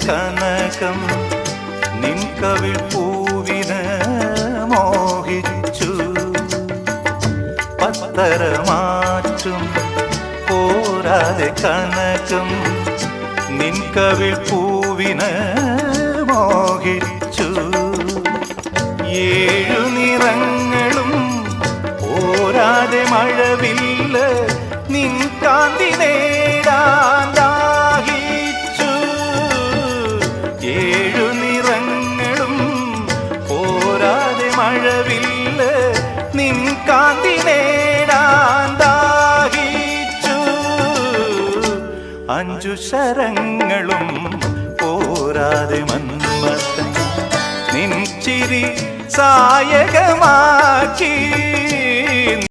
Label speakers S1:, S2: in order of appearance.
S1: കനകം നിൻ കവിൾ പൂവിന് മോഹിച്ചു പത്തരമാറ്റും പോരാതെ കനകം നിൻ കവിൾ പൂവിന് മോഹിച്ചു ഏഴു നിറങ്ങളും പോരാതെ മഴവില്ല നിൻ കാന്തി നേടാൻ ദാഹിച്ചു ഏഴു നിറങ്ങളും പോരാതെ മഴവില്ല നിൻ കാന്തി നേടാൻ ദാഹിച്ചു അഞ്ചു ശരങ്ങളും പോരാതെ മന്മഥൻ നിൻ ചിരി സായകമാക്കി